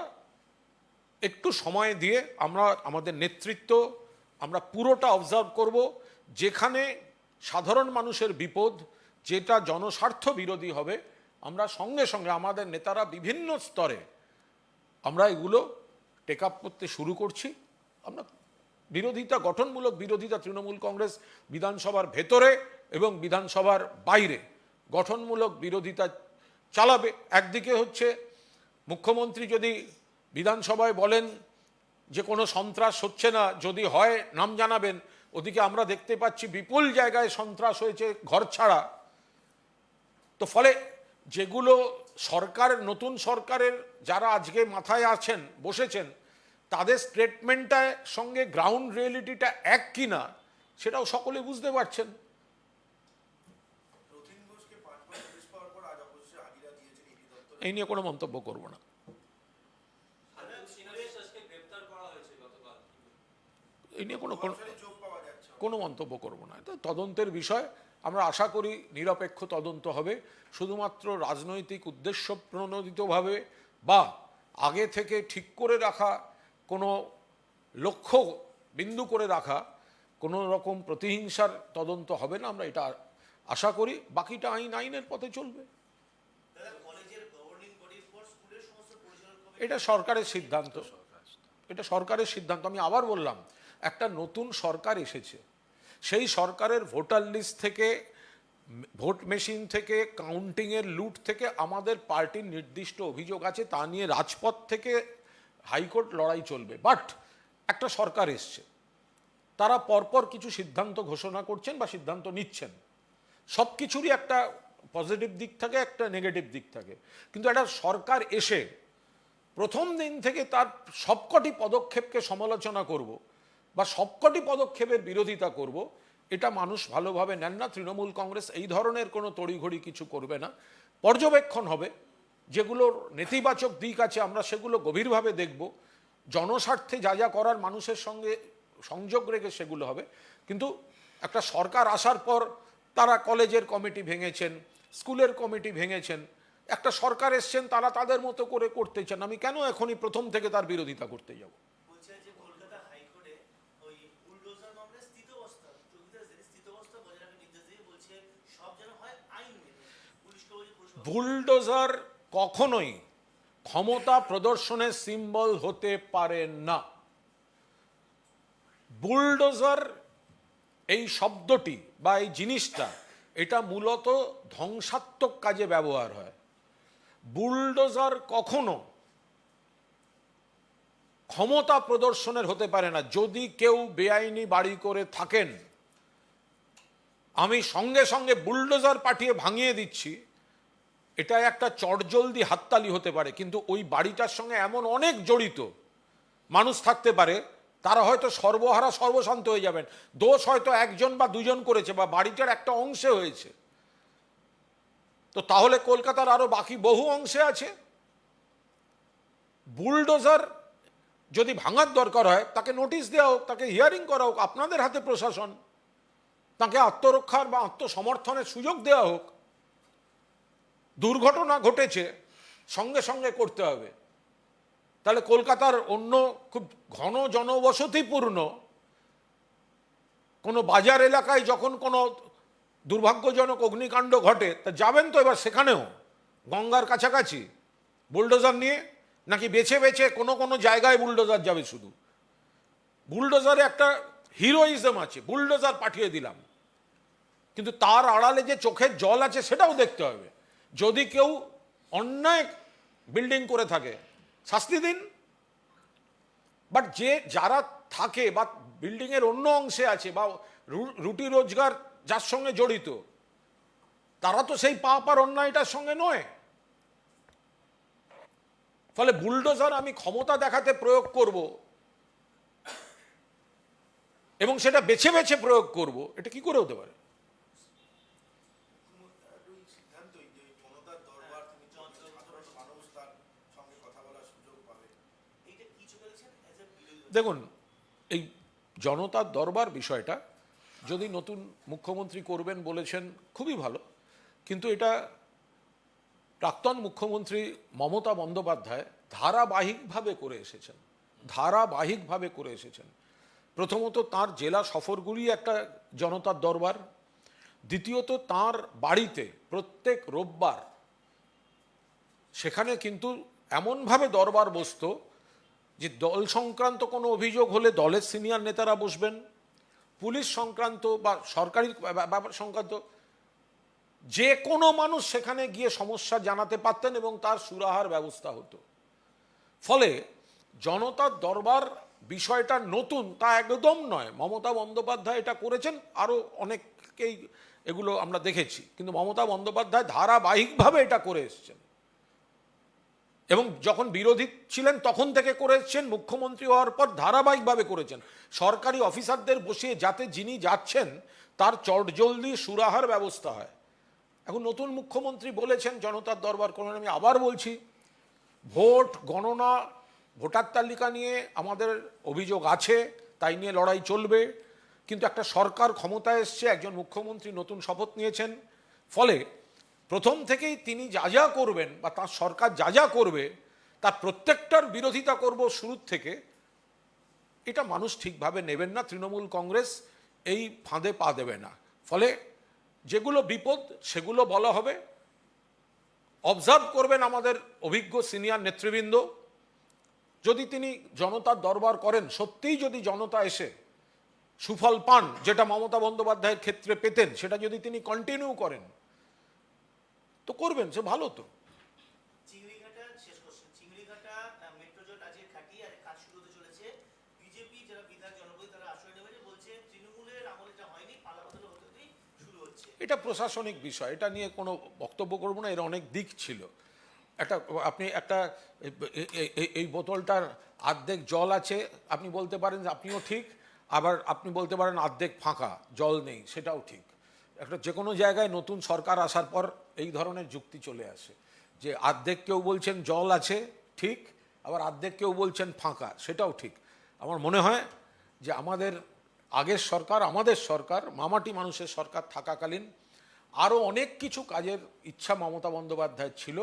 একটু সময় দিয়ে আমরা আমাদের নেতৃত্ব আমরা পুরোটা অবজার্ভ করব। যেখানে সাধারণ মানুষের বিপদ, যেটা জনস্বার্থ বিরোধী হবে, আমরা সঙ্গে সঙ্গে আমাদের নেতারা বিভিন্ন স্তরে আমরা এগুলো টেক আপ করতে শুরু করছি। আমরা বিরোধিতা, গঠনমূলক বিরোধিতা তৃণমূল কংগ্রেস বিধানসভার ভেতরে এবং বিধানসভার বাইরে গঠনমূলক বিরোধিতা চালাবে। একদিকে হচ্ছে মুখ্যমন্ত্রী যদি বিধানসভায় বলেন যে কোনো সন্ত্রাস হচ্ছে না, যদি হয় নাম জানাবেন, ওদিকে আমরা দেখতে পাচ্ছি বিপুল জায়গায় সন্ত্রাস হয়েছে ঘর ছাড়া। তো ফলে যেগুলো সরকারের, নতুন সরকারের যারা আজকে মাথায় আছেন, বসেছেন, তাদের স্টেটমেন্টটার সঙ্গে গ্রাউন্ড রিয়েলিটিটা এক কিনা সেটাও সকলে বুঝতে পারছেন। রথীন ঘোষকে 5 মাস পুলিশ পাওয়ার পর আজ অবশ্যই হাজিরা দিয়েছেন ইডি দপ্তরে। এই নিয়ে কোনো মন্তব্য করব না। এই নিয়ে যোগ পাওয়া যাচ্ছে। কোনো মন্তব্য করব না। এটা তদন্তের বিষয়, আমরা আশা করি নিরপেক্ষ তদন্ত হবে। শুধুমাত্র রাজনৈতিক উদ্দেশ্য প্রণোদিতভাবে বা আগে থেকে ঠিক করে রাখা কোনো লক্ষ্য বিন্দু করে রাখা কোনো রকম প্রতিহিংসার তদন্ত হবে না, আমরা এটা আশা করি। বাকিটা আইনের পথে চলবে। এটা সরকারের সিদ্ধান্ত, এটা সরকারের সিদ্ধান্ত। আমি আবার বললাম, একটা নতুন সরকার এসেছে, সেই সরকারের ভোটার লিস্ট থেকে, ভোট মেশিন থেকে, কাউন্টিংয়ের লুট থেকে আমাদের পার্টির নির্দিষ্ট অভিযোগ আছে, তা নিয়ে রাজপথ থেকে হাইকোর্ট লড়াই চলবে। বাট একটা সরকার এসছে, তারা পরপর কিছু সিদ্ধান্ত ঘোষণা করছেন বা সিদ্ধান্ত নিচ্ছেন। সব কিছুরই একটা পজিটিভ দিক থাকে, একটা নেগেটিভ দিক থাকে। কিন্তু একটা সরকার এসে প্রথম দিন থেকে তার সবকটি পদক্ষেপকে সমালোচনা করব বা সবকটি পদক্ষেপের বিরোধিতা করব, এটা মানুষ ভালোভাবে নেন না। তৃণমূল কংগ্রেস এই ধরনের কোনো তড়িঘড়ি কিছু করবে না। পর্যবেক্ষণ হবে, যেগুলোর নেতিবাচক দিক আছে আমরা সেগুলো গভীরভাবে দেখব, জনস্বার্থে যা যা করার মানুষের সঙ্গে সংযোগ রেখে সেগুলো হবে। কিন্তু একটা সরকার আসার পর তারা কলেজের কমিটি ভেঙেছেন, স্কুলের কমিটি ভেঙেছেন, একটা সরকার এসছেন, তারা তাদের মতো করে করতে চান। আমি কেন এখনই প্রথম থেকে তার বিরোধিতা করতে যাব? বুলডোজার কখনোই ক্ষমতা প্রদর্শনের সিম্বল হতে পারে না। বুলডোজার এই শব্দটি বা এই জিনিসটা, এটা মূলত ধ্বংসাত্মক কাজে ব্যবহার হয়। বুলডোজার কখনো ক্ষমতা প্রদর্শনের হতে পারে না। যদি কেউ বেআইনি বাড়ি করে থাকেন, আমি সঙ্গে সঙ্গে বুলডোজার পাঠিয়ে ভাঙিয়ে দিচ্ছি, এটা একটা চটজলদি হাততালি হতে পারে, কিন্তু ওই বাড়িটার সঙ্গে এমন অনেক জড়িত মানুষ থাকতে পারে, তারা হয়তো সর্বহারা সর্বশান্ত হয়ে যাবেন। দোষ হয়তো একজন বা দুজন করেছে বা বাড়িটার একটা অংশে হয়েছে, তো তাহলে কলকাতার আরো বাকি বহু অংশে আছে। বুলডোজার যদি ভাঙার দরকার হয়, তাকে নোটিশ দেওয়া হোক, তাকে হিয়ারিং করা হোক, আপনাদের হাতে প্রশাসন, তাকে আত্মরক্ষার বা আত্মসমর্থনের সুযোগ দেওয়া হোক। দুর্ঘটনা ঘটেছে, সঙ্গে সঙ্গে করতে হবে। তাহলে কলকাতার অন্য খুব ঘন জনবসতিপূর্ণ কোনো বাজার এলাকায় যখন কোনো দুর্ভাগ্যজনক অগ্নিকাণ্ড ঘটে, তা যাবেন তো এবার সেখানেও গঙ্গার কাছাকাছি বুলডোজার নিয়ে, নাকি বেছে বেছে কোনো কোনো জায়গায় বুলডোজার যাবে? শুধু বুলডোজারে একটা হিরোইজম আছে, বুলডোজার পাঠিয়ে দিলাম, কিন্তু তার আড়ালে যে চোখের জল আছে সেটাও দেখতে হবে। যদি কেউ অন্যায় বিল্ডিং করে থাকে, শাস্তি দিন। বাট যারা থাকে বা বিল্ডিংয়ের অন্য অংশে আছে বা রুটি রোজগার যার সঙ্গে জড়িত, তারা তো সেই পাপ আর অন্যায়টার সঙ্গে নয়। ফলে বুলডোজার আমি ক্ষমতা দেখাতে প্রয়োগ করব এবং সেটা বেছে বেছে প্রয়োগ করব, এটা কি করে হতে পারে? দেখুন, এই জনতার দরবার বিষয়টা যদি নতুন মুখ্যমন্ত্রী করবেন বলেছেন খুবই ভালো, কিন্তু এটা প্রাক্তন মুখ্যমন্ত্রী মমতা বন্দ্যোপাধ্যায় ধারাবাহিকভাবে করে এসেছেন। প্রথমত তার জেলা সফরগুলি একটা জনতার দরবার, দ্বিতীয়ত তার বাড়িতে প্রত্যেক রোববার সেখানে কিন্তু এমনভাবে দরবার বসতো যে দল সংক্রান্ত কোনো অভিযোগ হলে দলের সিনিয়র নেতারা বসবেন, পুলিশ সংক্রান্ত বা সরকারি ব্যাপার সংক্রান্ত যে কোনো মানুষ সেখানে গিয়ে সমস্যা জানাতে পারতেন এবং তার সুরাহার ব্যবস্থা হতো। ফলে জনতার দরবার বিষয়টা নতুন তা একদম নয়, মমতা বন্দ্যোপাধ্যায় এটা করেছেন, আরও অনেককেই এগুলো আমরা দেখেছি, কিন্তু মমতা বন্দ্যোপাধ্যায় ধারাবাহিকভাবে এটা করে এসছেন এবং যখন বিরোধী ছিলেন তখন থেকে করে এসছেন, মুখ্যমন্ত্রী হওয়ার পর ধারাবাহিকভাবে করেছেন। সরকারি অফিসারদের বসিয়ে যাতে যিনি যাচ্ছেন তার চটজলদি সুরাহার ব্যবস্থা হয়। এখন নতুন মুখ্যমন্ত্রী বলেছেন জনতার দরবার করেন, আমি আবার বলছি ভোট গণনা, ভোটার তালিকা নিয়ে আমাদের অভিযোগ আছে, তাই নিয়ে লড়াই চলবে, কিন্তু একটা সরকার ক্ষমতায় এসছে, একজন মুখ্যমন্ত্রী নতুন শপথ নিয়েছেন, ফলে প্রথম থেকেই তিনি যা যা করবেন বা তার সরকার যা যা করবে তার প্রত্যেকটার বিরোধিতা করব শুরুর থেকে, এটা মানুষ ঠিকভাবে নেবেন না। তৃণমূল কংগ্রেস এই ফাঁদে পা দেবে না। ফলে যেগুলো বিপদ সেগুলো বলা হবে, অবজার্ভ করবেন আমাদের অভিজ্ঞ সিনিয়র নেতৃবৃন্দ। যদি তিনি জনতার দরবার করেন, সত্যিই যদি জনতা এসে সুফল পান, যেটা মমতা বন্দ্যোপাধ্যায়ের ক্ষেত্রে পেতেন, সেটা যদি তিনি কন্টিনিউ করেন তো করবেন, সে ভালো। তো চিংড়িঘাটা শেষ করছেন, চিংড়িঘাটা মেট্রো জোট আজকে খাটিয়ে আর কাজ শুরু হতে চলেছে। বিজেপি যারা বিধায়ক জনপ্রতিনিধি তারা আশ্রয় নেবে, বলছে তৃণমূলের আমলে যা হয়নি পালাবদল হতেই শুরু হচ্ছে। এটা প্রশাসনিক বিষয়, এটা নিয়ে কোনো বক্তব্য করবো না, এর অনেক দিক ছিল। আপনি এই বোতলটার অর্ধেক জল আছে, আপনি বলতে পারেন যে আপনিও ঠিক, আবার আপনি বলতে পারেন অর্ধেক ফাঁকা, জল নেই, সেটাও ঠিক। যে কোনো জায়গায় নতুন সরকার আসার পর এই ধরনের যুক্তি চলে আসে যে অর্ধেক কেউ বলছেন জল আছে ঠিক, আবার অর্ধেক কেউ বলছেন ফাঁকা, সেটাও ঠিক। আমার মনে হয় যে আমাদের আমাদের সরকার মামাটি মানুষের সরকার থাকাকালীন আরও অনেক কিছু কাজের ইচ্ছা মমতা বন্দ্যোপাধ্যায়ের ছিল।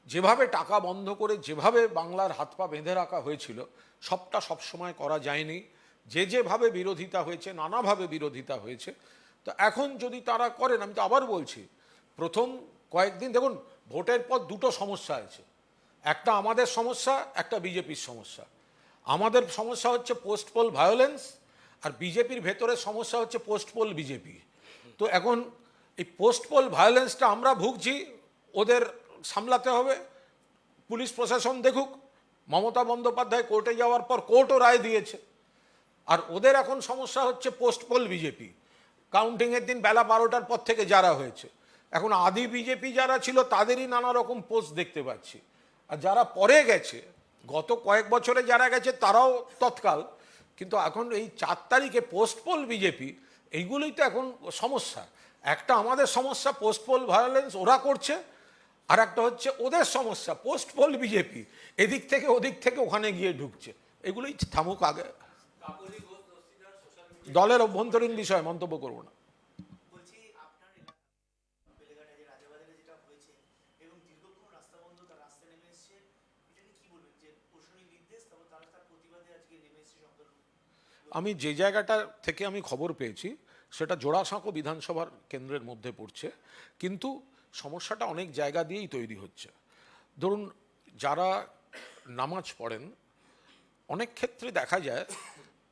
যেভাবে টাকা বন্ধ করে যেভাবে বাংলার হাত পা বেঁধে রাখা হয়েছিল, সবটা সবসময় করা যায়নি। যেভাবে বিরোধিতা হয়েছে, নানাভাবে বিরোধিতা হয়েছে। তো এখন যদি তারা করেন, আমি তো আবার বলছি, প্রথম কয়েকদিন দেখুন, ভোটের পর দুটো সমস্যা আছে, একটা আমাদের সমস্যা, একটা বিজেপির সমস্যা। আমাদের সমস্যা হচ্ছে পোস্ট পোল ভায়োলেন্স, আর বিজেপির ভেতরের সমস্যা হচ্ছে পোস্ট পোল বিজেপি। তো এখন এই পোস্ট পোল ভায়োলেন্সটা আমরা ভুগছি, ওদের সামলাতে হবে। পুলিশ প্রশাসন দেখুক, মমতা বন্দ্যোপাধ্যায় কোর্টে যাওয়ার পর কোর্টও রায় দিয়েছে। আর ওদের এখন সমস্যা হচ্ছে পোস্ট পোল বিজেপি, কাউন্টিংয়ের দিন বেলা 12টার পর থেকে যারা হয়েছে। এখন আদি বিজেপি যারা ছিল তাদেরই নানা রকম পোস্ট দেখতে পাচ্ছি, আর যারা পরে গেছে, গত কয়েক বছরে যারা গেছে তারাও তৎকাল, কিন্তু এখন এই 4 তারিখে পোস্ট পোল বিজেপি, এইগুলোই তো এখন সমস্যা। একটা আমাদের সমস্যা পোস্ট পোল ভায়োলেন্স ওরা করছে, আর একটা হচ্ছে ওদের সমস্যা পোস্ট পোল বিজেপি, এদিক থেকে ওদিক থেকে ওখানে গিয়ে ঢুকছে। এগুলোই থামুক আগে, দলের অভ্যন্তরীণ বিষয় মন্তব্য করব না। বলছি আপনার বেলেঘাটায় যে রাজাবাজারে যেটা হয়েছে এবং দীর্ঘক্ষণ রাস্তা বন্ধ, তার রাস্তায় নেমে এসছে, এটা নিয়ে কি বলবেন? যে প্রশাসনিক নির্দেশ, তারপর তার প্রতিবাদে আজকে নেমে এসছে সংখ্যালঘু। আমি যে জায়গাটা থেকে আমি খবর পেয়েছি সেটা জোড়াসাঁকো বিধানসভার কেন্দ্রের মধ্যে পড়ছে, কিন্তু সমস্যাটা অনেক জায়গা দিয়েই তৈরি হচ্ছে। ধরুন, যারা নামাজ পড়েন, অনেক ক্ষেত্রে দেখা যায়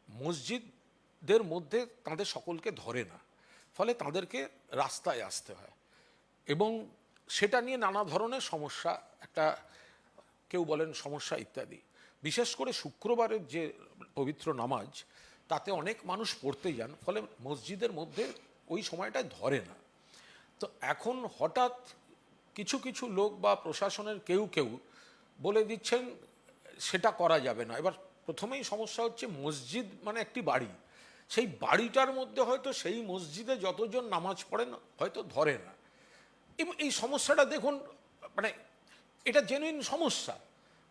মসজিদদের মধ্যে তাদের সকলকে ধরে না, ফলে তাদেরকে রাস্তায় আসতে হয় এবং সেটা নিয়ে নানা ধরনের সমস্যা, একটা কেউ বলেন সমস্যা ইত্যাদি। বিশেষ করে শুক্রবারের যে পবিত্র নামাজ, তাতে অনেক মানুষ পড়তে যান, ফলে মসজিদের মধ্যে ওই সময়টায় ধরে না। তো এখন হঠাৎ কিছু কিছু লোক বা প্রশাসনের কেউ কেউ বলে দিচ্ছেন সেটা করা যাবে না। এবার প্রথমেই সমস্যা হচ্ছে, মসজিদ মানে একটি বাড়ি, সেই বাড়িটার মধ্যে হয়তো সেই মসজিদে যতজন নামাজ পড়েন হয়তো ধরে না। এবং এই সমস্যাটা দেখুন, মানে এটা জেনুইন সমস্যা।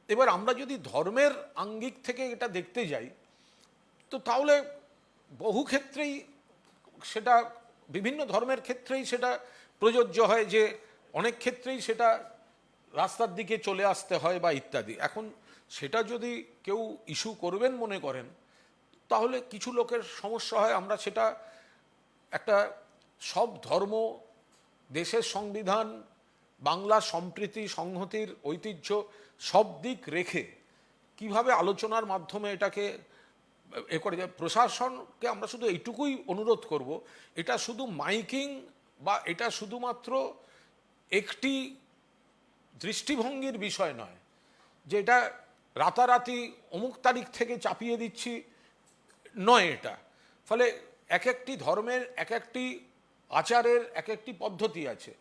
এবার আমরা যদি ধর্মের আঙ্গিক থেকে এটা দেখতে যাই, তো তাহলে বহু ক্ষেত্রেই সেটা বিভিন্ন ধর্মের ক্ষেত্রেই সেটা প্রযোজ্য হয় যে অনেক ক্ষেত্রেই সেটা রাস্তার দিকে চলে আসতে হয় বা ইত্যাদি। এখন সেটা যদি কেউ ইস্যু করবেন মনে করেন, তাহলে কিছু লোকের সমস্যা হয়। আমরা সেটা একটা সব ধর্ম, দেশের সংবিধান, বাংলা সম্প্রীতি সংহতির ঐতিহ্য সব দিক রেখে কিভাবে আলোচনার মাধ্যমে এটাকে এ করে যায়। প্রশাসনকে আমরা শুধু এইটুকুই অনুরোধ করব, এটা শুধু মাইকিং বা এটা শুধুমাত্র একটি দৃষ্টিভঙ্গির বিষয় নয় যে এটা রাতারাতি অমুক তারিখ থেকে চাপিয়ে দিচ্ছি, নয় এটা। ফলে এক একটি ধর্মের এক একটি আচারের এক একটি পদ্ধতি আছে।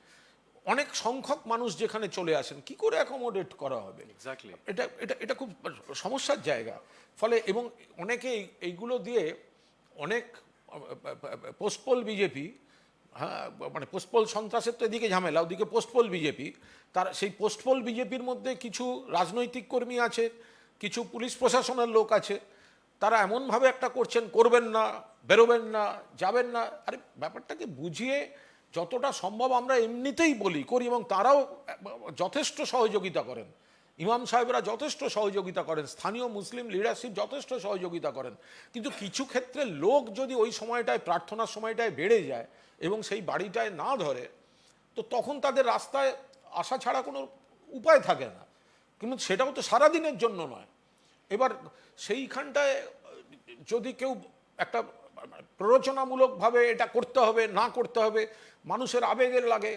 অনেক সংখ্যক মানুষ যেখানে চলে আসেন, কি করে অ্যাকোমোডেট করা হবে? এক্স্যাক্টলি। এটা এটা এটা খুব সমস্যার জায়গা। ফলে এবং অনেকে এইগুলো দিয়ে অনেক পোস্টপোল বিজেপি, হ্যাঁ, মানে পোস্টপোল সন্ত্রাসের তো এদিকে ঝামেলা, ওদিকে পোস্টপোল বিজেপি, তার সেই পোস্টপোল বিজেপির মধ্যে কিছু রাজনৈতিক কর্মী আছে, কিছু পুলিশ প্রশাসনের লোক আছে, তারা এমনভাবে একটা করছেন, করবেন না, বেরোবেন না, যাবেন না। আরে ব্যাপারটাকে বুঝিয়ে যতটা সম্ভব আমরা এমনিতেই বলি করি, এবং তারাও যথেষ্ট সহযোগিতা করেন। ইমাম সাহেবরা যথেষ্ট সহযোগিতা করেন, স্থানীয় মুসলিম লিডারশিপ যথেষ্ট সহযোগিতা করেন। কিন্তু কিছু ক্ষেত্রে লোক যদি ওই সময়টায়, প্রার্থনার সময়টায় বেড়ে যায় এবং সেই বাড়িটায় না ধরে, তো তখন তাদের রাস্তায় আসা ছাড়া কোনো উপায় থাকে না। কিন্তু সেটাও তো সারাদিনের জন্য নয়। এবার সেইখানটায় যদি কেউ একটা প্ররোচনামূলকভাবে এটা করতে হবে, না করতে হবে, মানুষের আবেগের লাগে।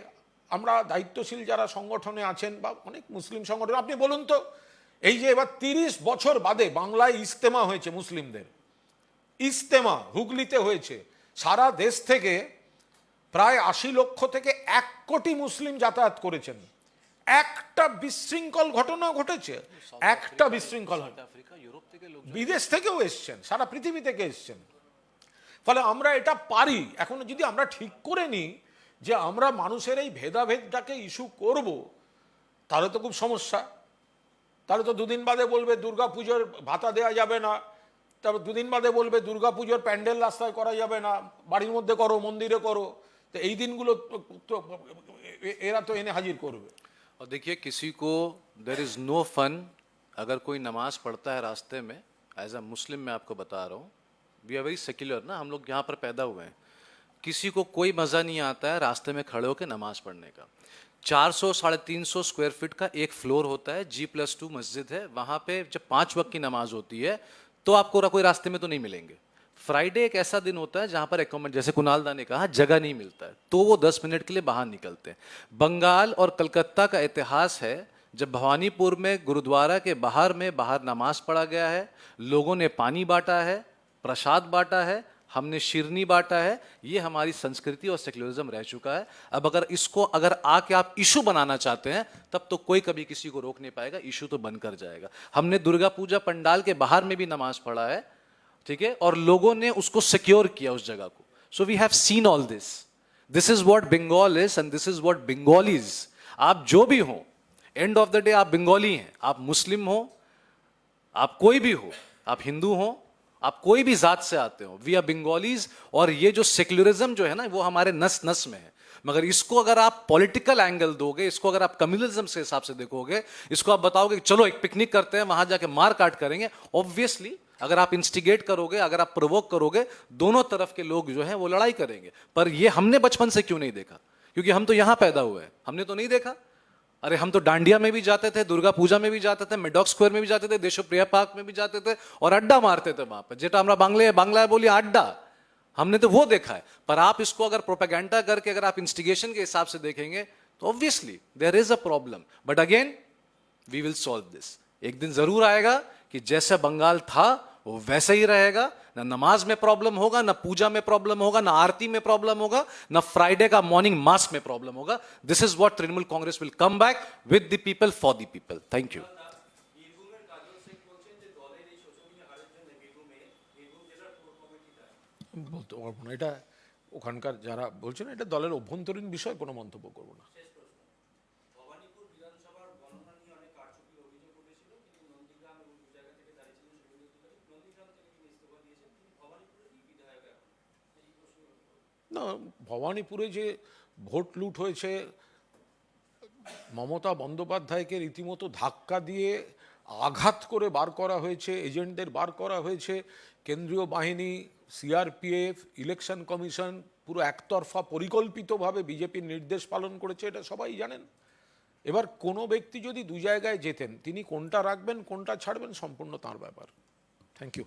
আমরা দায়িত্বশীল যারা সংগঠনে আছেন বা অনেক মুসলিম সংগঠন, আপনি বলুন তো, এই যে এবার 30 বছর বাদে বাংলায় ইজতেমা হয়েছে, মুসলিমদের ইজতেমা হুগলিতে হয়েছে, সারা দেশ থেকে প্রায় 80 লক্ষ থেকে 1 কোটি মুসলিম যাতায়াত করেছেন। একটা বিশৃঙ্খল ঘটনা ঘটেছে, একটা বিশৃঙ্খল ঘটনা। আফ্রিকা, ইউরোপ থেকে লোক বিদেশ থেকেও এসছেন, সারা পৃথিবী থেকে এসছেন। ফলে আমরা এটা পারি। এখন যদি আমরা ঠিক করে নিই যে আমরা মানুষের এই ভেদাভেদটাকে ইস্যু করব, তাহলে তো খুব সমস্যা। তাহলে তো দুদিন বাদে বলবে দুর্গাপুজোর ভাতা দেওয়া যাবে না, তারপর দুদিন বাদে বলবে দুর্গাপুজোর প্যান্ডেল রাস্তায় করা যাবে না, বাড়ির মধ্যে করো, মন্দিরে করো। তো এই দিনগুলো তো এরা তো এনে হাজির করবে। और देखिए किसी को देर इज़ नो फन अगर कोई नमाज पढ़ता है रास्ते में। एज अ मुस्लिम मैं आपको बता रहा हूँ, वी आर वेरी सेक्युलर ना, हम लोग यहाँ पर पैदा हुए हैं। किसी को कोई मज़ा नहीं आता है रास्ते में खड़े होकर नमाज पढ़ने का। 400-350 स्क्वायर फीट का एक फ्लोर होता है, G+2 मस्जिद है। वहाँ पे जब 5 वक्त की नमाज होती है तो आपको कोई रास्ते में तो नहीं मिलेंगे। फ्राइडे एक ऐसा दिन होता है जहाँ पर एकोमोडेट, जैसे कुणाल दा ने कहा, जगह नहीं मिलता है, तो वो 10 मिनट के लिए बाहर निकलते हैं। बंगाल और कलकत्ता का इतिहास है, जब भवानीपुर में गुरुद्वारा के बाहर नमाज पढ़ा गया है, लोगों ने पानी बांटा है, प्रसाद बांटा है, हमने शिरनी बांटा है। ये हमारी संस्कृति और सेक्युलरिज्म रह चुका है। अब अगर आके आप इशू बनाना चाहते हैं, तब तो कोई कभी किसी को रोक नहीं पाएगा, इशू तो बनकर जाएगा। हमने दुर्गा पूजा पंडाल के बाहर में भी नमाज पढ़ा है, ठीक है, और लोगों ने उसको सिक्योर किया उस जगह को। So we have seen all this. This is what Bengal is and this is what Bengalis. आप जो भी हो, एंड ऑफ द डे आप बंगाली हैं, आप मुस्लिम हो, आप कोई भी हो, आप हिंदू हो, आप कोई भी जात से आते हो, वी आर बंगालीज। और ये जो सेक्युलरिज्म जो है ना, वो हमारे नस नस में है। मगर इसको अगर आप पॉलिटिकल एंगल दोगे, इसको अगर आप कम्युनलिज्म के हिसाब से देखोगे, इसको आप बताओगे कि चलो एक पिकनिक करते हैं, वहां जाके मार काट करेंगे, ऑब्वियसली अगर आप इंस्टिगेट करोगे, अगर आप प्रोवोक करोगे, दोनों तरफ के लोग जो हैं वो लड़ाई करेंगे। पर ये हमने बचपन से क्यों नहीं देखा? क्योंकि हम तो यहां पैदा हुए हैं, हमने तो नहीं देखा। अरे हम तो डांडिया में भी जाते थे, दुर्गा पूजा में भी जाते थे, मेडॉक स्क्वायर में भी जाते थे, देशप्रिया पार्क में भी जाते थे और अड्डा मारते थे वहां पर। जेटा हमरा बांग्ला बोली अड्डा, हमने तो वो देखा है। पर आप इसको अगर प्रोपेगेंडा करके अगर आप इंस्टिगेशन के हिसाब से देखेंगे तो obviously there is a problem. But again we will solve this. एक दिन जरूर आएगा कि जैसा बंगाल था वो वैसे ही रहेगा। ना नमाज में प्रॉब्लम होगा, ना पूजा में प्रॉब्लम होगा, ना आरती में प्रॉब्लम होगा, ना फ्राइडे का मॉर्निंग मास में प्रॉब्लम होगा। This is what Trinamool Congress will come back with the people for the people. Thank you. বলতে পারবো না, এটা ওখানকার যারা বলছেন, এটা দলের অভ্যন্তরীণ বিষয়, কোনো মন্তব্য করবো না। ভবানীপুর বিধানসভার গণনা নিয়ে অনেক কারচুপির অভিযোগ উঠেছিল, কিন্তু নন্দীগ্রাম এবং দু জায়গা থেকে দাঁড়িয়েছিলেন শুভেন্দু অধিকারী। নন্দীগ্রাম থেকে তিনি ইস্তফা দিয়েছেন, তিনি ভবানীপুরেরই বিধায়ক এখন। এই প্রশ্ন না, ভবানীপুরে যে ভোট লুট হয়েছে, মমতা বন্দ্যোপাধ্যায়কে রীতিমতো ধাক্কা দিয়ে আঘাত করে বার করা হয়েছে, এজেন্টদের বার করা হয়েছে, কেন্দ্রীয় বাহিনী, সিআরপিএফ, ইলেকশন কমিশন পুরো একতরফা পরিকল্পিতভাবে বিজেপির নির্দেশ পালন করেছে, এটা সবাই জানেন। এবার কোনো ব্যক্তি যদি দু জায়গায় যেতেন, তিনি কোনটা রাখবেন কোনটা ছাড়বেন সম্পূর্ণ তাঁর ব্যাপার। Thank you.